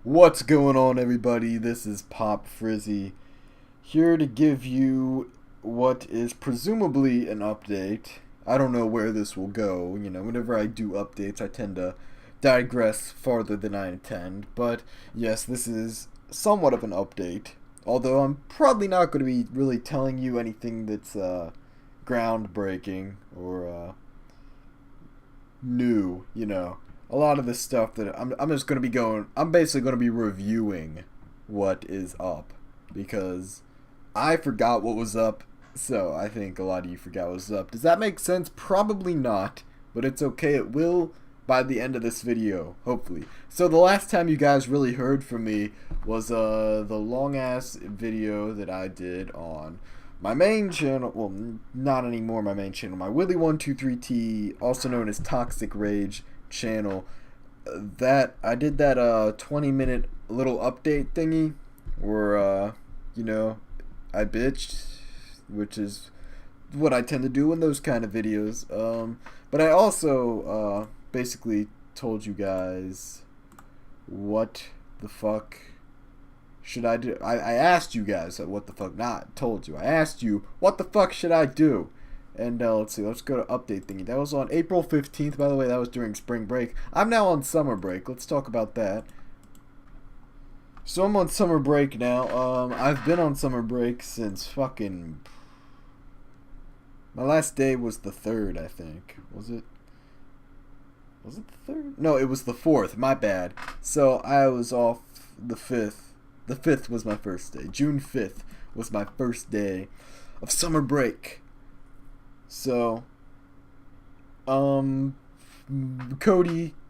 What's going on, everybody? This is Pop Frizzy, here to give you what is presumably an update. I don't know where this will go. Whenever I do updates, I tend to digress farther than I intend. But yes, this is somewhat of an update. Although I'm probably not going to be really telling you anything that's groundbreaking or new. A lot of this stuff that I'm just going to be going, I'm basically going to be reviewing what is up because I forgot what was up, so I think a lot of you forgot what was up. Does that make sense? Probably not, but it's okay. It will by the end of this video, hopefully. So the last time you guys really heard from me was the long ass video that I did on my main channel. Well, not anymore my main channel, my Willy123T, also known as Toxic Rage channel. That I did that 20-minute little update thingy where I bitched, which is what I tend to do in those kind of videos. But I also basically told you guys what the fuck should I do. I asked you guys what the fuck, not told you. I asked you what the fuck should I do. And let's see, let's go to update thingy. That was on April 15th, by the way. That was during spring break. I'm now on summer break. Let's talk about that. So I'm on summer break now. I've been on summer break since fucking... My last day was the 3rd, I think. Was it? Was it the 3rd? No, it was the 4th. My bad. So I was off the 5th. The 5th was my first day. June 5th was my first day of summer break. So, Cody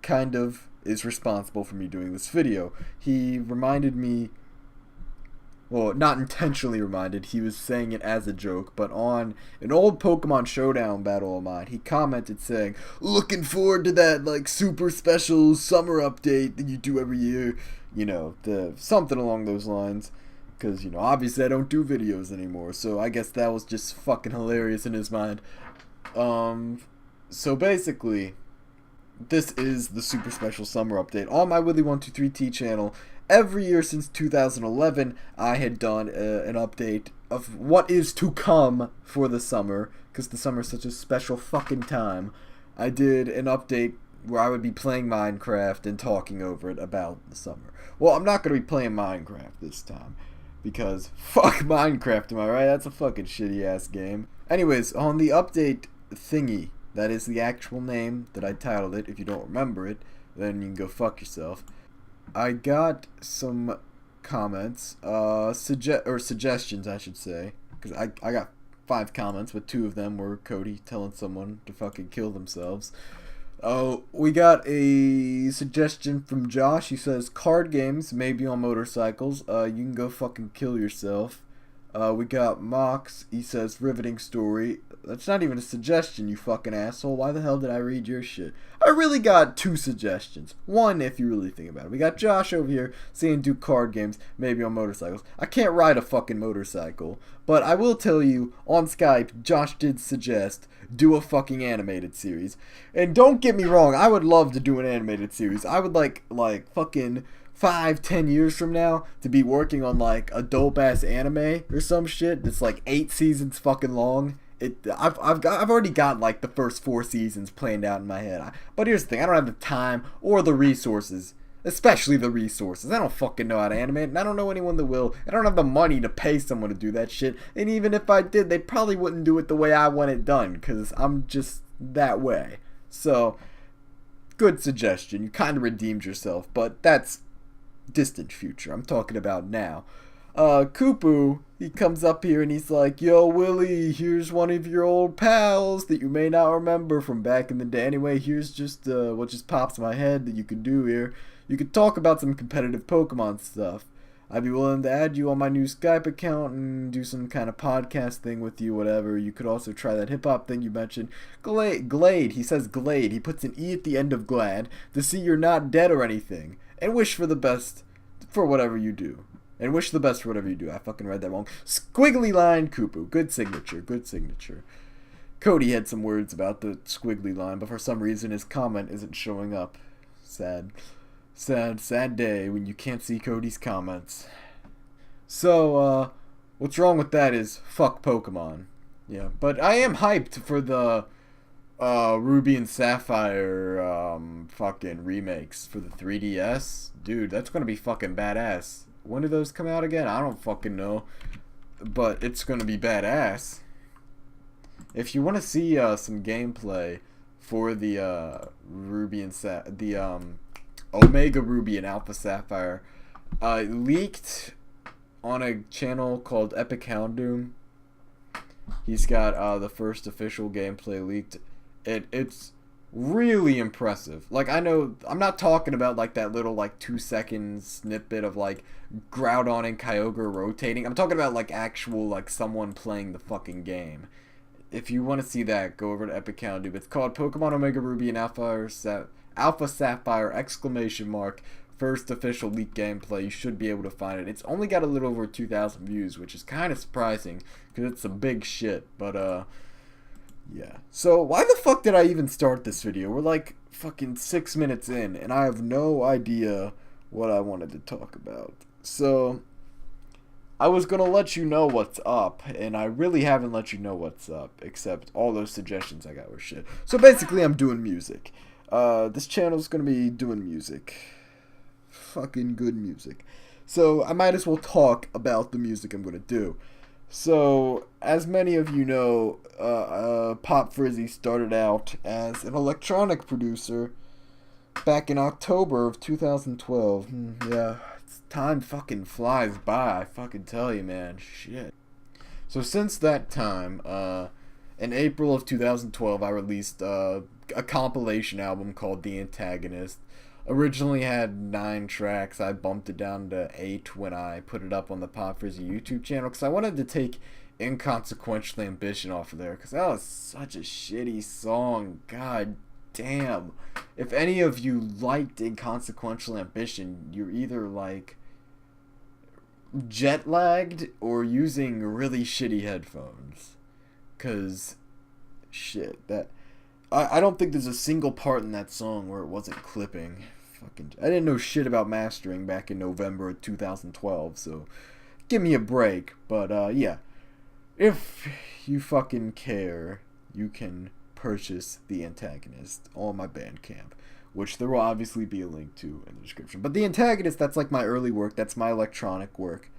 kind of is responsible for me doing this video. He reminded me, well, not intentionally reminded, he was saying it as a joke, but on an old Pokemon Showdown battle of mine, he commented saying, looking forward to that, like, super special summer update that you do every year, something along those lines. Because, obviously I don't do videos anymore. So I guess that was just fucking hilarious in his mind. So basically, this is the super special summer update on my Willy123T channel. Every year since 2011, I had done an update of what is to come for the summer. Because the summer is such a special fucking time. I did an update where I would be playing Minecraft and talking over it about the summer. Well, I'm not going to be playing Minecraft this time. Because fuck Minecraft, am I right? That's a fucking shitty ass game. Anyways, on the update thingy, that is the actual name that I titled it. If you don't remember it, then you can go fuck yourself. I got some comments, suggestions, I should say. Because I got 5 comments, but 2 of them were Cody telling someone to fucking kill themselves. Oh, we got a suggestion from Josh. He says, card games, maybe on motorcycles. You can go fucking kill yourself. We got Mox. He says, riveting story. That's not even a suggestion, you fucking asshole. Why the hell did I read your shit? I really got 2 suggestions. One, if you really think about it. We got Josh over here saying do card games, maybe on motorcycles. I can't ride a fucking motorcycle. But I will tell you, on Skype, Josh did suggest do a fucking animated series. And don't get me wrong, I would love to do an animated series. I would like fucking 5-10 years from now to be working on like a dope ass anime or some shit that's like 8 seasons fucking long. I've already got like the first 4 seasons planned out in my head. But here's the thing, I don't have the time or the resources. Especially the resources. I don't fucking know how to animate, and I don't know anyone that will. I don't have the money to pay someone to do that shit. And even if I did, they probably wouldn't do it the way I want it done, because I'm just that way. So, good suggestion. You kind of redeemed yourself, but that's distant future. I'm talking about now. Kupu, he comes up here and he's like, yo, Willie, here's one of your old pals that you may not remember from back in the day. Anyway, here's just what just pops in my head that you could do here. You could talk about some competitive Pokemon stuff. I'd be willing to add you on my new Skype account and do some kind of podcast thing with you, whatever. You could also try that hip-hop thing you mentioned. Glade, he says Glade. He puts an E at the end of glad to see you're not dead or anything. And wish for the best for whatever you do. And wish the best for whatever you do. I fucking read that wrong. Squiggly line Kupu. Good signature. Good signature. Cody had some words about the squiggly line, but for some reason his comment isn't showing up. Sad. Sad, sad day when you can't see Cody's comments. So, what's wrong with that is fuck Pokemon. Yeah, but I am hyped for the Ruby and Sapphire fucking remakes for the 3DS. Dude, that's gonna be fucking badass. When do those come out again? I don't fucking know. But it's gonna be badass. If you want to see some gameplay for the Omega Ruby and Alpha Sapphire, leaked on a channel called Epic Houndoom. He's got the first official gameplay leaked. It's really impressive. Like, I know I'm not talking about like that little like 2 second snippet of like Groudon and Kyogre rotating. I'm talking about like actual like someone playing the fucking game. If you want to see that, go over to Epic Houndoom. It's called Pokemon Omega Ruby and Alpha Sapphire exclamation mark first official leak gameplay. You should be able to find it. It's only got a little over 2,000 views, which is kind of surprising because it's some big shit. But yeah. So why the fuck did I even start this video? We're like fucking 6 minutes in, and I have no idea what I wanted to talk about. So I was gonna let you know what's up, and I really haven't let you know what's up, except all those suggestions I got were shit. So basically, I'm doing music. This channel's gonna be doing music. Fucking good music. So I might as well talk about the music I'm gonna do. So, as many of you know, Pop Frizzy started out as an electronic producer back in October of 2012. Yeah, time fucking flies by, I fucking tell you, man. Shit. So since that time, in April of 2012, I released a compilation album called The Antagonist. Originally had 9 tracks. I bumped it down to 8 when I put it up on the Pop Frizzy YouTube channel because I wanted to take Inconsequential Ambition off of there because that was such a shitty song. God damn. If any of you liked Inconsequential Ambition, you're either like jet lagged or using really shitty headphones. Cause shit, that I don't think there's a single part in that song where it wasn't clipping. Fucking, I didn't know shit about mastering back in November of 2012, so give me a break. But yeah, if you fucking care, you can purchase The Antagonist on my Bandcamp, which there will obviously be a link to in the description. But The Antagonist, that's like my early work. That's my electronic work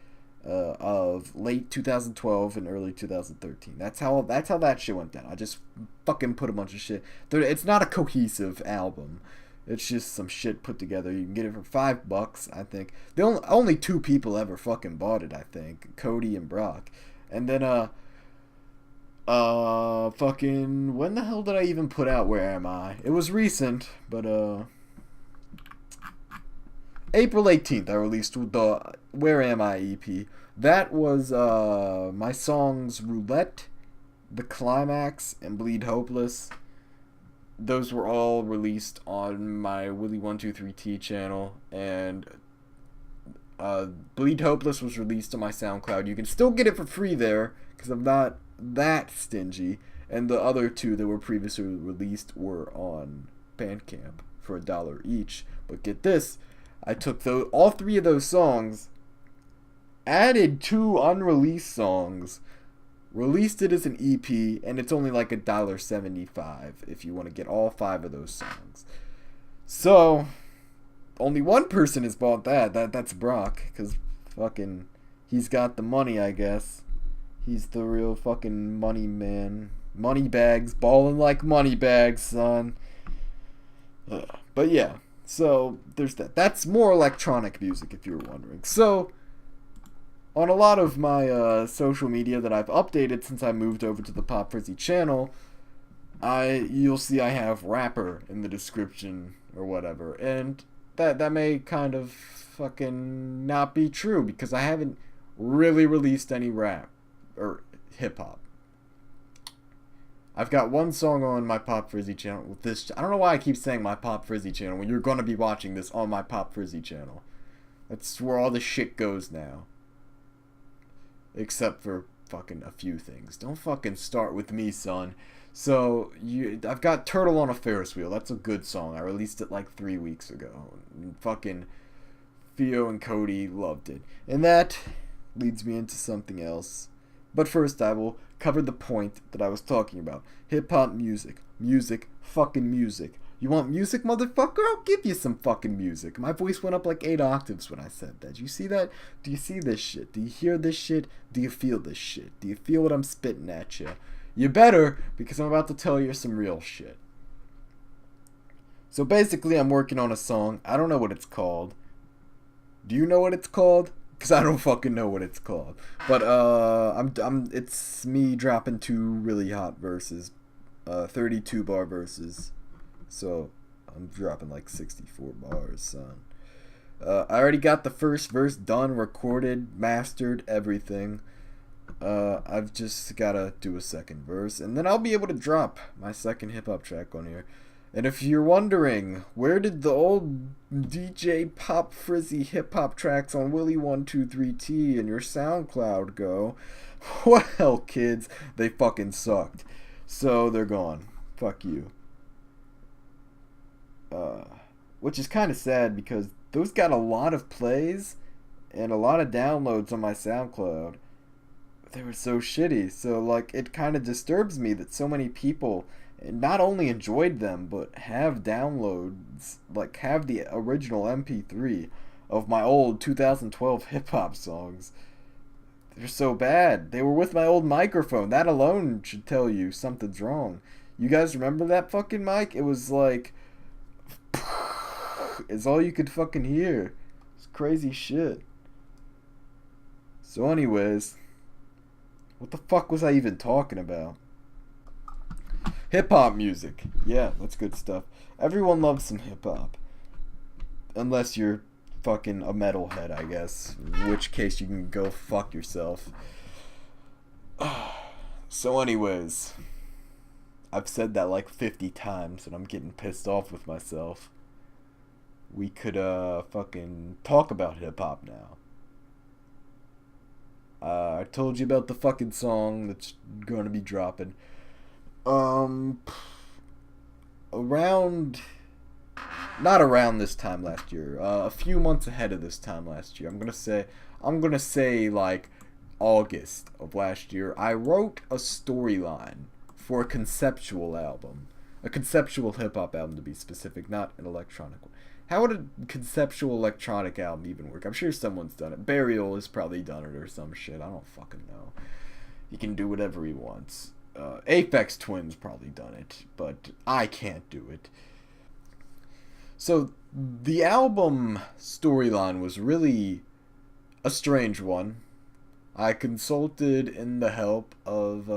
of late 2012 and early 2013. That's how that shit went down. I just fucking put a bunch of shit. It's not a cohesive album. It's just some shit put together. You can get it for $5, I think. The only 2 people ever fucking bought it, I think. Cody and Brock. And then fucking, when the hell did I even put out Where Am I? It was recent, but April 18th I released the Where Am I EP. That was my songs Roulette, The Climax, and Bleed Hopeless. Those were all released on my Willy123T channel, and Bleed Hopeless was released on my SoundCloud. You can still get it for free there, because I'm not that stingy. And the other 2 that were previously released were on Bandcamp for $1 each. But get this, I took all 3 of those songs, added 2 unreleased songs, released it as an EP, and it's only like $1.75 if you want to get all 5 of those songs. So only one person has bought that. That's Brock, because fucking he's got the money, I guess. He's the real fucking money man. Money bags, balling like money bags, son. But yeah, so there's that. That's more electronic music, if you were wondering. So on a lot of my social media that I've updated since I moved over to the Pop Frizzy channel, you'll see I have rapper in the description or whatever, and that may kind of fucking not be true because I haven't really released any rap or hip hop. I've got one song on my Pop Frizzy channel with this. I don't know why I keep saying my Pop Frizzy channel when you're gonna be watching this on my Pop Frizzy channel. That's where all the shit goes now. Except for fucking a few things. Don't fucking start with me, son. So I've got Turtle on a Ferris Wheel. That's a good song. I released it like 3 weeks ago. And fucking Theo and Cody loved it. And that leads me into something else. But first I will cover the point that I was talking about. Hip-hop music. Music. Fucking music. You want music, motherfucker? I'll give you some fucking music. My voice went up like 8 octaves when I said that. Do you see that? Do you see this shit? Do you hear this shit? Do you feel this shit? Do you feel what I'm spitting at you? You better, because I'm about to tell you some real shit. So basically, I'm working on a song. I don't know what it's called. Do you know what it's called? Because I don't fucking know what it's called. But it's me dropping 2 really hot verses, 32 bar verses. So I'm dropping like 64 bars, son. I already got the first verse done, recorded, mastered, everything. I've just gotta do a second verse, and then I'll be able to drop my second hip-hop track on here. And if you're wondering, where did the old DJ Pop Frizzy hip-hop tracks on Willie123T and your SoundCloud go? Well, kids, they fucking sucked. So they're gone. Fuck you. Which is kind of sad because those got a lot of plays and a lot of downloads on my SoundCloud. They were so shitty. So, like, it kind of disturbs me that so many people not only enjoyed them, but have downloads, like, have the original MP3 of my old 2012 hip-hop songs. They're so bad. They were with my old microphone. That alone should tell you something's wrong. You guys remember that fucking mic? It was like... It's all you could fucking hear. It's crazy shit. So anyways, what the fuck was I even talking about? Hip-hop music. Yeah, that's good stuff. Everyone loves some hip-hop. Unless you're fucking a metalhead, I guess. In which case you can go fuck yourself. So anyways, I've said that like 50 times and I'm getting pissed off with myself. We could fucking talk about hip-hop now. I told you about the fucking song that's going to be dropping. Not around this time last year. A few months ahead of this time last year. I'm gonna say like August of last year. I wrote a storyline for a conceptual album, a conceptual hip hop album to be specific, not an electronic one. How would a conceptual electronic album even work? I'm sure someone's done it. Burial has probably done it or some shit. I don't fucking know. He can do whatever he wants. Aphex Twin's probably done it, but I can't do it. So the album storyline was really a strange one. I consulted in the help of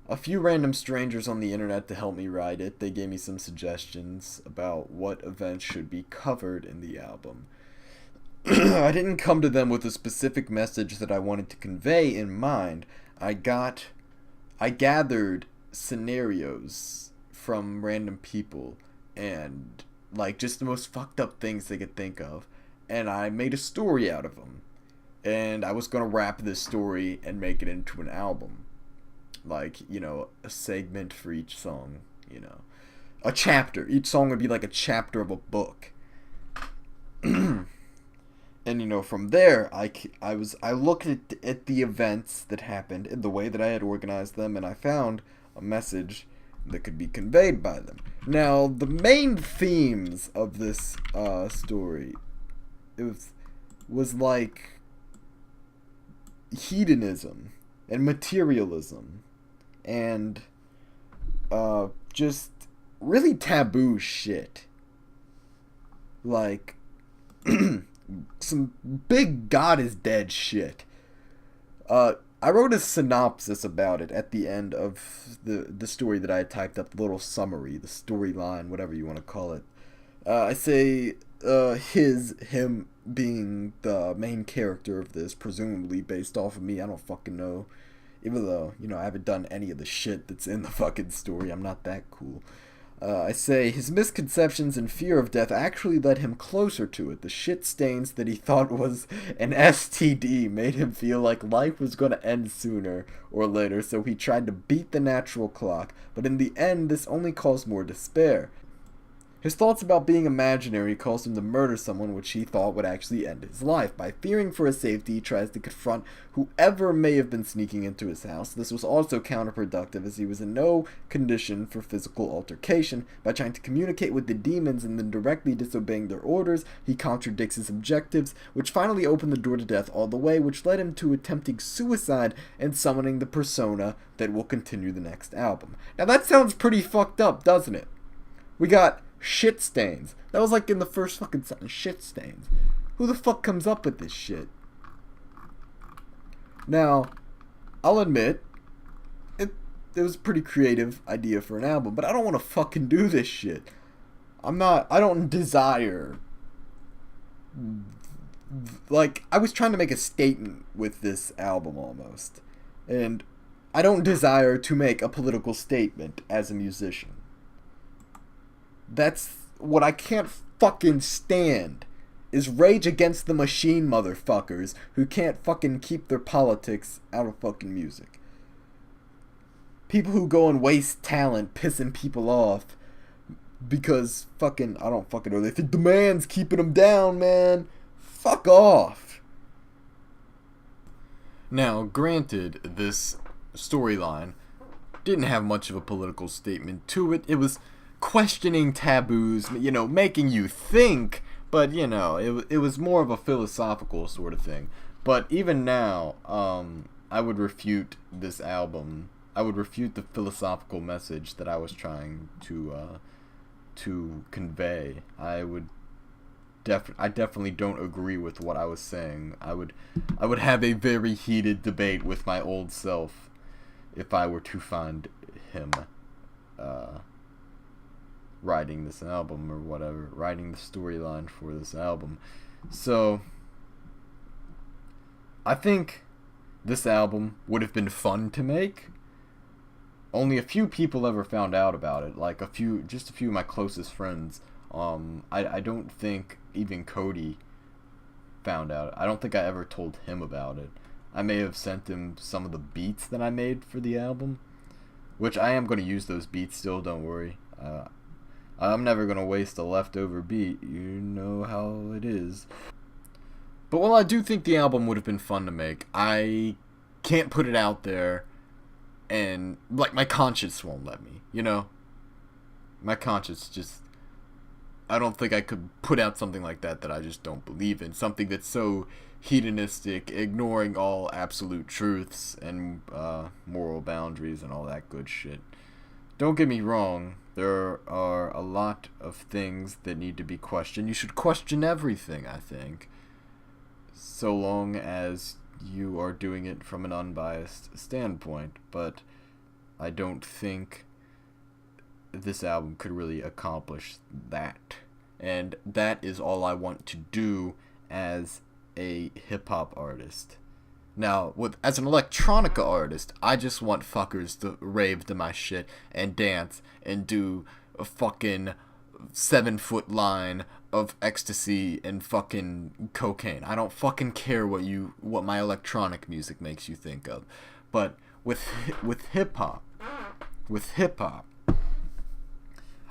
a few random strangers on the internet to help me write it. They gave me some suggestions about what events should be covered in the album. I didn't come to them with a specific message that I wanted to convey in mind. I gathered scenarios from random people and like just the most fucked up things they could think of, and I made a story out of them. And I was gonna wrap this story and make it into an album. Like, you know, a segment for each song, you know. A chapter. Each song would be like a chapter of a book. And, you know, from there, I looked at the events that happened in the way that I had organized them, and I found a message that could be conveyed by them. Now, the main themes of this story, was like hedonism and materialism and just really taboo shit. Like some big God is dead shit. I wrote a synopsis about it at the end of the story that I had typed up, the little summary, the storyline, whatever you want to call it. I say him being the main character of this, presumably based off of me. I don't fucking know. Even though, you know, I haven't done any of the shit that's in the fucking story. I'm not that cool. I say his misconceptions and fear of death actually led him closer to it. The shit stains that he thought was an STD made him feel like life was going to end sooner or later, so he tried to beat the natural clock, but in the end this only caused more despair. His thoughts about being imaginary caused him to murder someone which he thought would actually end his life. By fearing for his safety, he tries to confront whoever may have been sneaking into his house. This was also counterproductive as he was in no condition for physical altercation. By trying to communicate with the demons and then directly disobeying their orders, he contradicts his objectives, which finally opened the door to death all the way, which led him to attempting suicide and summoning the persona that will continue the next album. Now that sounds pretty fucked up, doesn't it? We got shit stains. That was like in the first fucking sentence. Shit stains. Who the fuck comes up with this shit? Now, I'll admit, it was a pretty creative idea for an album, but I don't want to fucking do this shit. I don't desire, like, I was trying to make a statement with this album almost. And I don't desire to make a political statement as a musician. That's what I can't fucking stand, is Rage Against the Machine motherfuckers who can't fucking keep their politics out of fucking music. People who go and waste talent pissing people off because fucking, I don't fucking know, they think the man's keeping them down, man. Fuck off. Now, granted, this storyline didn't have much of a political statement to it. It was questioning taboos, making you think, but it was more of a philosophical sort of thing. But even now, I would refute this album. I would refute the philosophical message that I was trying to convey. I definitely don't agree with what I was saying. I would have a very heated debate with my old self if I were to find him writing this album or whatever, writing the storyline for this album. So I think this album would have been fun to make. Only a few people ever found out about it, like just a few of my closest friends. I don't think even Cody found out. I don't think I ever told him about it. I may have sent him some of the beats that I made for the album, which I am going to use those beats still, don't worry. I'm never going to waste a leftover beat. You know how it is. But while I do think the album would have been fun to make, I can't put it out there and, like, my conscience won't let me, My conscience just, I don't think I could put out something like that I just don't believe in. Something that's so hedonistic, ignoring all absolute truths and moral boundaries and all that good shit. Don't get me wrong, there are a lot of things that need to be questioned. You should question everything, I think, so long as you are doing it from an unbiased standpoint. But I don't think this album could really accomplish that. And that is all I want to do as a hip-hop artist. Now, as an electronica artist, I just want fuckers to rave to my shit and dance and do a fucking 7-foot line of ecstasy and fucking cocaine. I don't fucking care what my electronic music makes you think of. But with hip hop,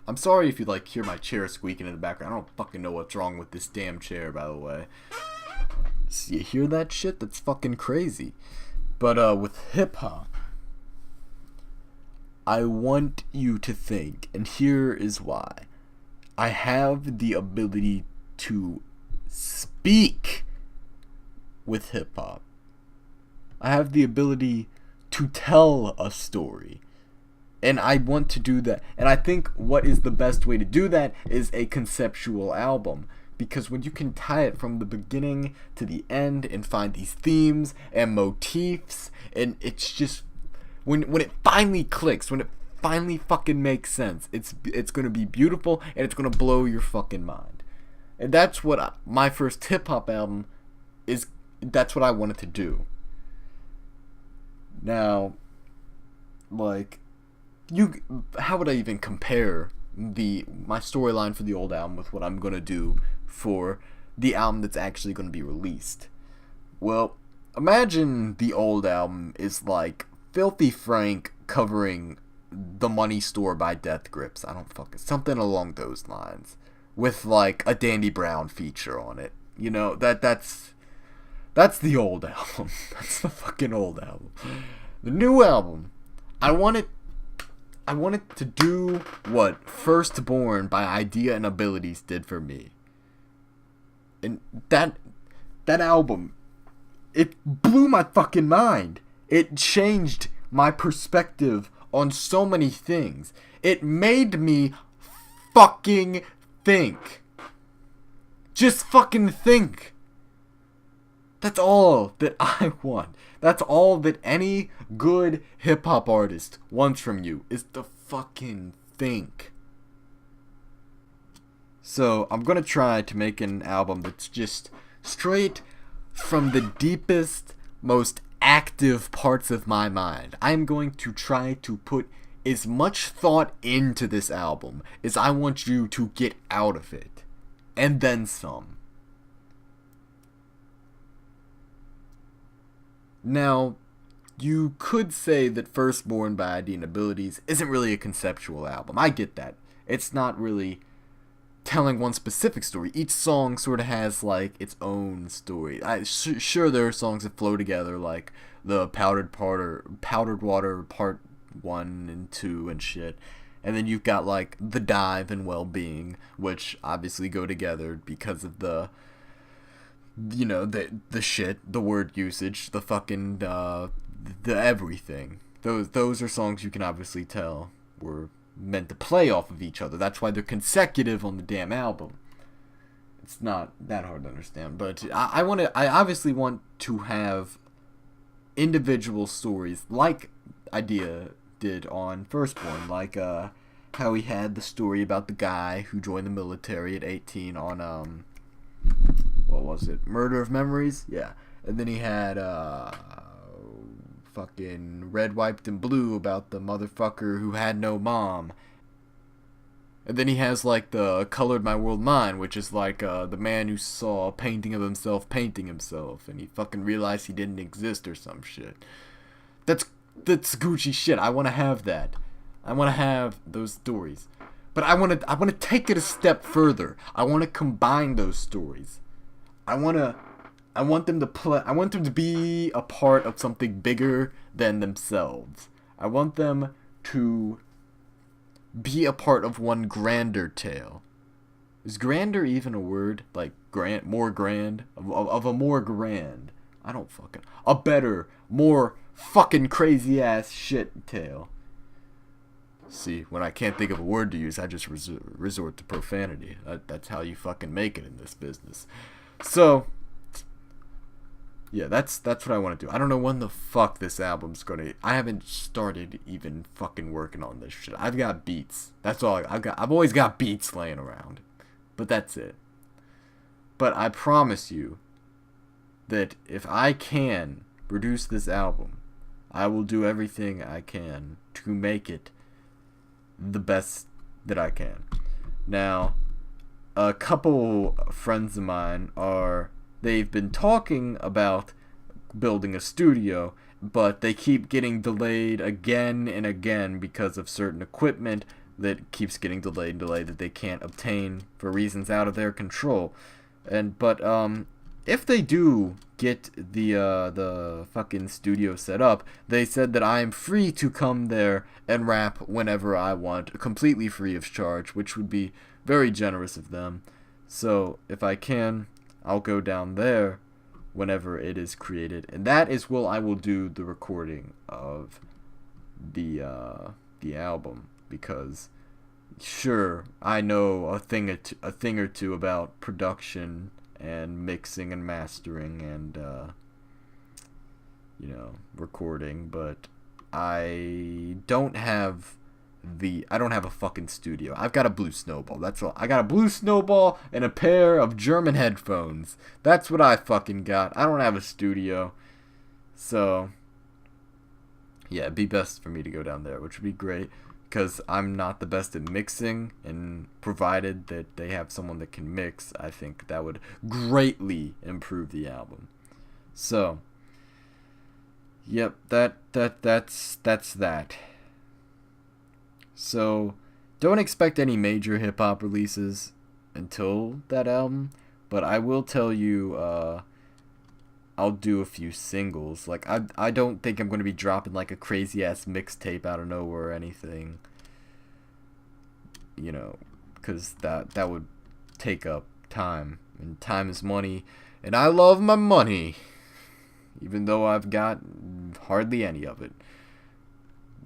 I'm sorry if you hear my chair squeaking in the background. I don't fucking know what's wrong with this damn chair, by the way. You hear that shit? That's fucking crazy. But with hip-hop, I want you to think, and here is why. I have the ability to speak with hip-hop. I have the ability to tell a story. And I want to do that. And I think what is the best way to do that is a conceptual album. Because when you can tie it from the beginning to the end and find these themes and motifs, and it's just, when it finally clicks, when it finally fucking makes sense, it's going to be beautiful and it's going to blow your fucking mind. And that's what my first hip-hop album is, that's what I wanted to do. Now, how would I even compare my storyline for the old album with what I'm gonna do for the album that's actually gonna be released. Well, imagine the old album is like Filthy Frank covering The Money Store by Death Grips. I don't fucking something along those lines, with like a Danny Brown feature on it. You know that's the old album. That's the fucking old album. The new album, I want it to do what Firstborn by Idea and Abilities did for me. And that album, it blew my fucking mind. It changed my perspective on so many things. It made me fucking think. Just fucking think. That's all that I want. That's all that any good hip-hop artist wants from you, is to fucking think. So, I'm gonna try to make an album that's just straight from the deepest, most active parts of my mind. I'm going to try to put as much thought into this album as I want you to get out of it. And then some. Now, you could say that Firstborn by Idea and Abilities isn't really a conceptual album. I get that. It's not really telling one specific story. Each song sort of has like its own story. Sure, there are songs that flow together, like the Powdered Water Part 1 and 2 and shit. And then you've got like The Dive and Well-Being, which obviously go together because of the, you know, the shit, the word usage, the fucking the everything. Those are songs you can obviously tell were meant to play off of each other. That's why they're consecutive on the damn album. It's not that hard to understand, but I obviously want to have individual stories like Idea did on Firstborn, like how he had the story about the guy who joined the military at 18 on what was it? Murder of Memories? Yeah. And then he had fucking Red, Wiped, and Blue about the motherfucker who had no mom. And then he has like the Colored My World Mine, which is like the man who saw a painting of himself painting himself, and he fucking realized he didn't exist or some shit. That's Gucci shit. I want to have that. I want to have those stories. But I want to take it a step further. I want to combine those stories. I want them to be a part of something bigger than themselves. I want them to be a part of one grander tale. Is grander even a word? Like more grand? Of a more grand. I don't fucking... A better, more fucking crazy ass shit tale. See, when I can't think of a word to use, I just resort to profanity. That's how you fucking make it in this business. So, yeah, that's what I want to do. I don't know when the fuck this album's gonna... I haven't started even fucking working on this shit. I've got beats. That's all I've got. I've always got beats laying around. But that's it. But I promise you that if I can produce this album, I will do everything I can to make it the best that I can. Now, a couple friends of mine they've been talking about building a studio, but they keep getting delayed again and again because of certain equipment that keeps getting delayed that they can't obtain for reasons out of their control. But if they do get the fucking studio set up, they said that I am free to come there and rap whenever I want, completely free of charge, which would be very generous of them. So if I can, I'll go down there whenever it is created, and that is where I will do the recording of the album, because sure, I know a thing or two about production and mixing and mastering and recording, but I don't have a fucking studio. I've got a blue snowball. That's all. I got a blue snowball and a pair of German headphones. That's what I fucking got. I don't have a studio. So, yeah, it'd be best for me to go down there, which would be great. because I'm not the best at mixing, and provided that they have someone that can mix, I think that would greatly improve the album. So, yep, that's that. So, don't expect any major hip hop releases until that album, but I will tell you, I'll do a few singles. Like, I don't think I'm going to be dropping like a crazy ass mixtape out of nowhere or anything. You know, because that would take up time, and time is money, and I love my money, even though I've got hardly any of it.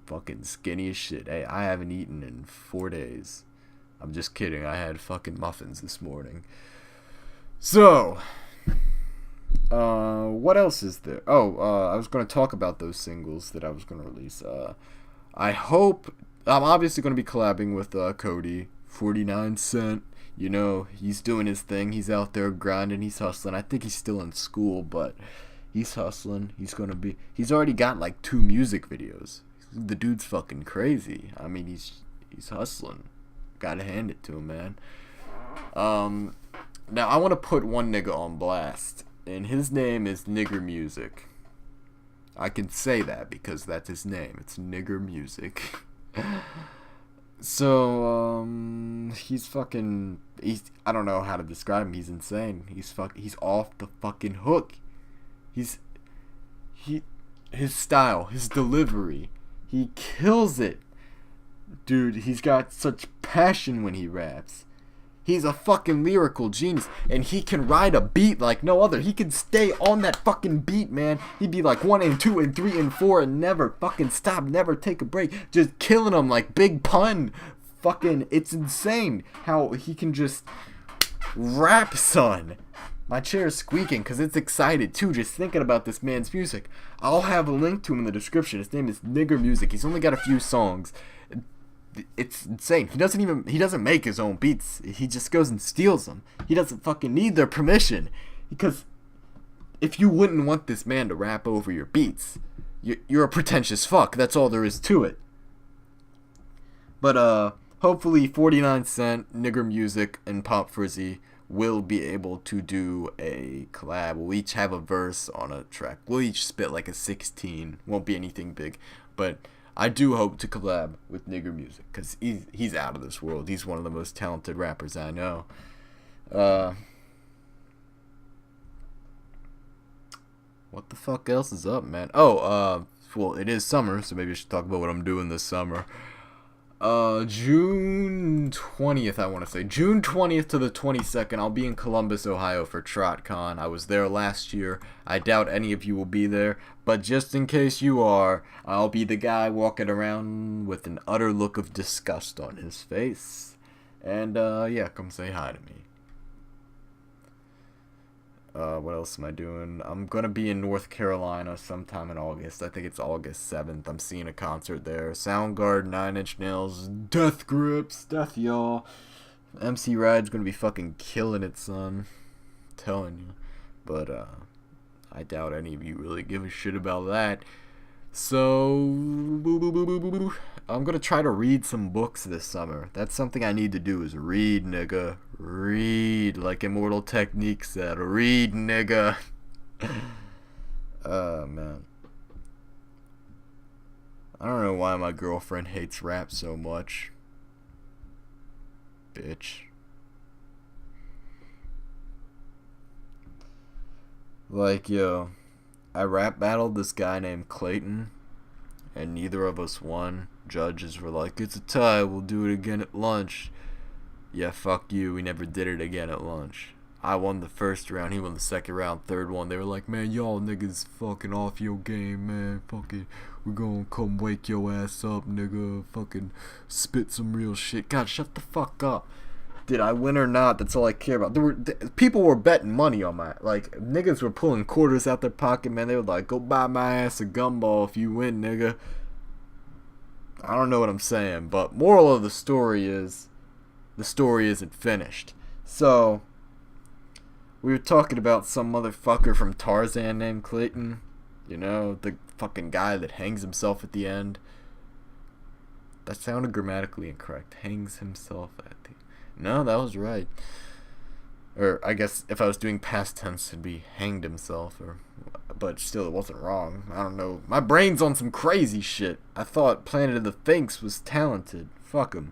Fucking skinny as shit. Hey, I haven't eaten in 4 days. I'm just kidding. I had fucking muffins this morning. So, what else is there? I was going to talk about those singles that I was going to release. I hope, I'm obviously going to be collabing with Cody, 49 Cent. You know, he's doing his thing. He's out there grinding. He's hustling. I think he's still in school, but he's hustling. He's already got like 2 music videos. The dude's fucking crazy. I mean, he's hustling. Gotta hand it to him, man. Now I want to put one nigga on blast, and his name is Nigger Music. I can say that because that's his name. It's Nigger Music. So, I don't know how to describe him. He's insane. He's off the fucking hook. His style, his delivery, he kills it. Dude, he's got such passion when he raps. He's a fucking lyrical genius, and he can ride a beat like no other. He can stay on that fucking beat, man. He'd be like 1 and 2 and 3 and 4 and never fucking stop, never take a break, just killing them like Big Pun. Fucking, it's insane how he can just rap, son. My chair is squeaking because it's excited too, just thinking about this man's music. I'll have a link to him in the description. His name is Nigger Music. He's only got a few songs. It's insane. He doesn't make his own beats. He just goes and steals them. He doesn't fucking need their permission, because if you wouldn't want this man to rap over your beats, you're a pretentious fuck. That's all there is to it. But hopefully 49 Cent, Nigger Music, and Pop Frizzy will be able to do a collab. We'll each have a verse on a track. We'll each spit like a 16. Won't be anything big, but I do hope to collab with Nigger Music, because he's out of this world. He's one of the most talented rappers I know. What the fuck else is up, man? Well, it is summer, so maybe I should talk about what I'm doing this summer. June 20th, I want to say. June 20th to the 22nd, I'll be in Columbus, Ohio for TrotCon. I was there last year. I doubt any of you will be there, but just in case you are, I'll be the guy walking around with an utter look of disgust on his face. And, yeah, come say hi to me. What else am I doing? I'm gonna be in North Carolina sometime in August. I think it's August 7th. I'm seeing a concert there. Soundgarden, 9 Inch Nails, Death Grips, Death Y'all. MC Ride's gonna be fucking killing it, son. I'm telling you. But, I doubt any of you really give a shit about that. So, I'm gonna try to read some books this summer. That's something I need to do, is read, nigga. Read, like Immortal Technique said. Read, nigga. Oh, man. I don't know why my girlfriend hates rap so much. Bitch. Like, yo, I rap battled this guy named Clayton, and neither of us won. Judges were like, it's a tie, we'll do it again at lunch. Yeah, fuck you, we never did it again at lunch. I won the first round, he won the second round, third one. They were like, man, y'all niggas fucking off your game, man. Fucking, we're gonna come wake your ass up, nigga. Fucking spit some real shit. God, shut the fuck up. Did I win or not? That's all I care about. People were betting money on my, like, niggas were pulling quarters out their pocket, man. They were like, go buy my ass a gumball if you win, nigga. I don't know what I'm saying, but moral of the story is, the story isn't finished. So, we were talking about some motherfucker from Tarzan named Clayton. You know, the fucking guy that hangs himself at the end. That sounded grammatically incorrect. Hangs himself at the... No, that was right. Or I guess if I was doing past tense, it'd be hanged himself. But still, it wasn't wrong. I don't know. My brain's on some crazy shit. I thought Planet of the Finks was talented. Fuck him.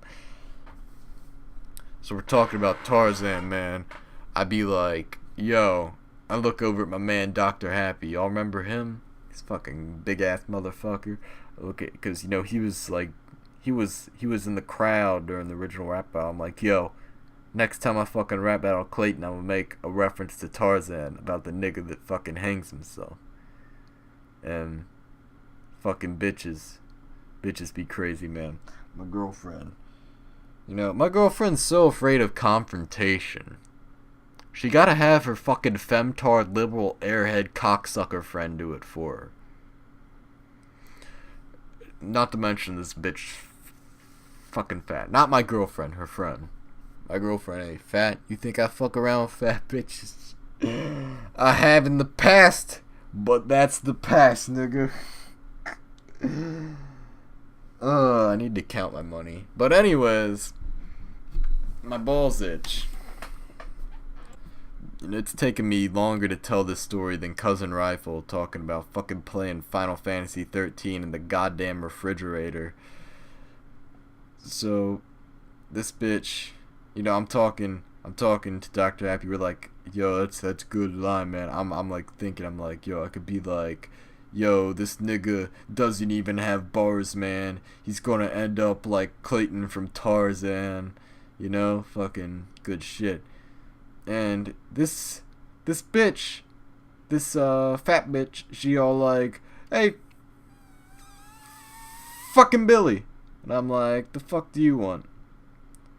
So we're talking about Tarzan, man. I'd be like, yo, I look over at my man Dr. Happy. Y'all remember him? He's fucking big ass motherfucker. Okay, because you know he was in the crowd during the original rap battle. I'm like, yo, next time I fucking rap battle Clayton, I'm gonna make a reference to Tarzan about the nigga that fucking hangs himself. And fucking bitches be crazy, man. My girlfriend. You know, my girlfriend's so afraid of confrontation. She gotta have her fucking femtard liberal airhead cocksucker friend do it for her. Not to mention this bitch fucking fat. Not my girlfriend, her friend. My girlfriend ain't fat. You think I fuck around with fat bitches? I have in the past, but that's the past, nigga. I need to count my money. But anyways, my balls itch. And it's taken me longer to tell this story than Cousin Rifle talking about fucking playing Final Fantasy 13 in the goddamn refrigerator. So, this bitch, you know, I'm talking to Dr. Happy. We're like, yo, that's good line, man. I'm like thinking, I'm like, yo, I could be like, yo, this nigga doesn't even have bars, man. He's gonna end up like Clayton from Tarzan. You know, fucking good shit. And this bitch, this fat bitch, she all like, hey, fucking Billy. And I'm like, the fuck do you want?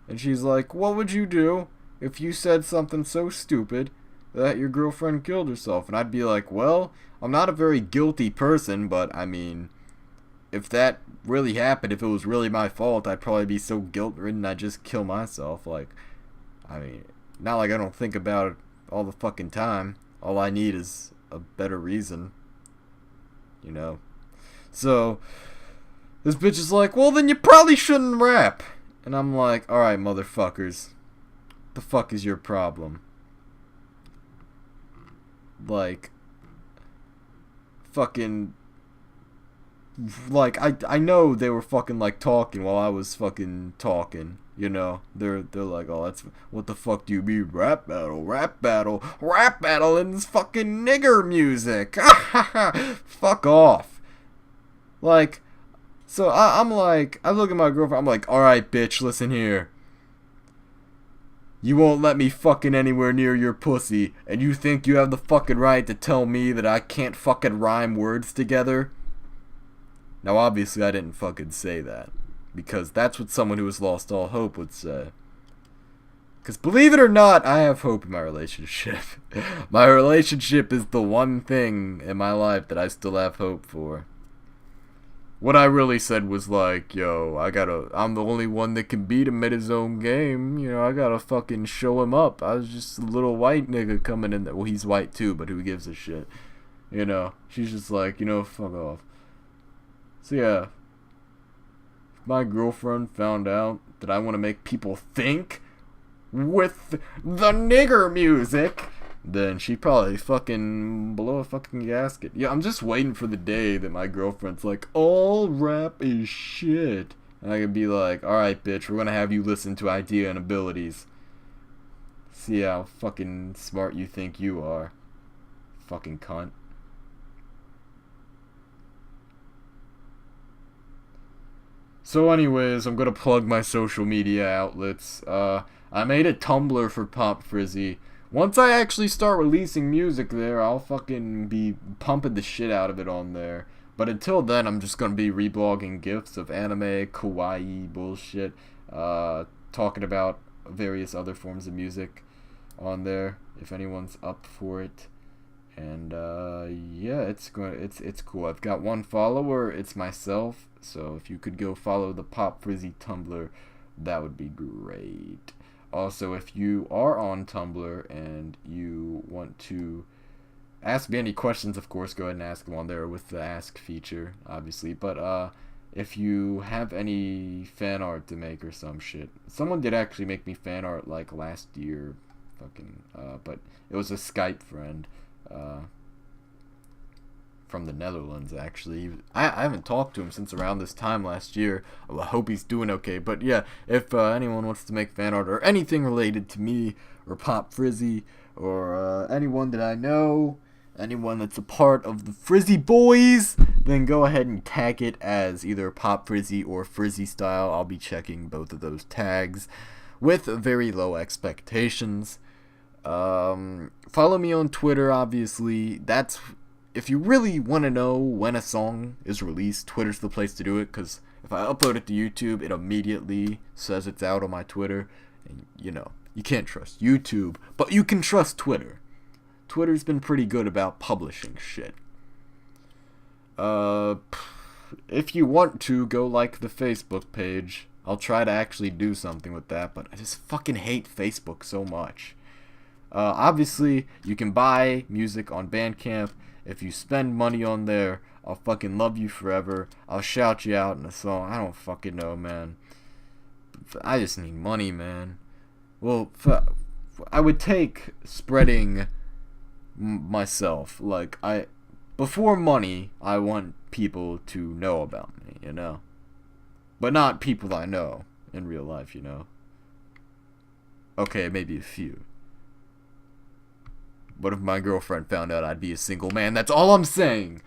And she's like, what would you do if you said something so stupid that your girlfriend killed herself? And I'd be like, well, I'm not a very guilty person, but I mean, if that really happened, if it was really my fault, I'd probably be so guilt-ridden I'd just kill myself. Like, I mean, not like I don't think about it all the fucking time. All I need is a better reason. You know? So, this bitch is like, well, then you probably shouldn't rap. And I'm like, alright, motherfuckers. The fuck is your problem? Like, fucking, like, I know they were fucking, like, talking while I was fucking talking. You know, they're like, oh, that's, what the fuck do you mean, rap battle in this fucking nigger music. Fuck off. Like, so I'm like, I look at my girlfriend, I'm like, alright, bitch, listen here. You won't let me fucking anywhere near your pussy, and you think you have the fucking right to tell me that I can't fucking rhyme words together? Now, obviously, I didn't fucking say that. Because that's what someone who has lost all hope would say. Because believe it or not, I have hope in my relationship. My relationship is the one thing in my life that I still have hope for. What I really said was like, yo, I'm the only one that can beat him at his own game. You know, I gotta fucking show him up. I was just a little white nigga coming in there. Well, he's white too, but who gives a shit? You know, she's just like, you know, fuck off. So yeah. My girlfriend found out that I want to make people think with the nigger music, then she'd probably fucking blow a fucking gasket. Yeah, I'm just waiting for the day that my girlfriend's like, all rap is shit. And I could be like, alright, bitch, we're gonna have you listen to Idea and Abilities. See how fucking smart you think you are. Fucking cunt. So anyways, I'm gonna plug my social media outlets. I made a Tumblr for Pop Frizzy. Once I actually start releasing music there, I'll fucking be pumping the shit out of it on there. But until then, I'm just gonna be reblogging GIFs of anime, kawaii bullshit, talking about various other forms of music on there, if anyone's up for it. And yeah, it's cool. I've got one follower. It's myself. So if you could go follow the Pop Frizzy Tumblr, that would be great. Also, if you are on Tumblr and you want to ask me any questions, of course, go ahead and ask them on there with the Ask feature, obviously. But if you have any fan art to make or some shit. Someone did actually make me fan art like last year, but it was a Skype friend, from the Netherlands actually. I haven't talked to him since around this time last year. I hope he's doing okay. But yeah, if anyone wants to make fan art or anything related to me or Pop Frizzy or anyone that I know, anyone that's a part of the Frizzy Boys, then go ahead and tag it as either Pop Frizzy or Frizzy Style. I'll be checking both of those tags with very low expectations. Follow me on Twitter, obviously. That's if you really want to know when a song is released, Twitter's the place to do it, because if I upload it to YouTube, it immediately says it's out on my Twitter, and you can't trust YouTube, but you can trust Twitter. Twitter's been pretty good about publishing shit. If you want to, go like the Facebook page. I'll try to actually do something with that, but I just fucking hate Facebook so much. Obviously, you can buy music on Bandcamp. If you spend money on there, I'll fucking love you forever. I'll shout you out in a song. I don't fucking know, man. I just need money, man. Well, I would take spreading myself. Before money, I want people to know about me, But not people I know in real life, Okay, maybe a few. What if my girlfriend found out I'd be a single man? That's all I'm saying.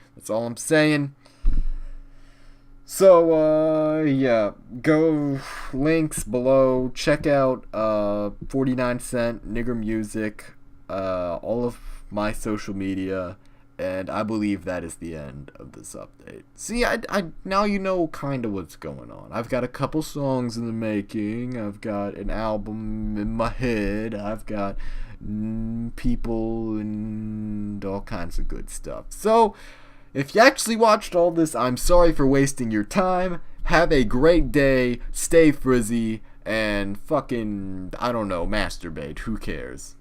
So, yeah. Go links below. Check out 49 Cent, Nigger Music, all of my social media. And I believe that is the end of this update. See, I now you know kind of what's going on. I've got a couple songs in the making. I've got an album in my head. I've got people and all kinds of good stuff. So, if you actually watched all this, I'm sorry for wasting your time. Have a great day. Stay frizzy. And fucking, I don't know, masturbate. Who cares?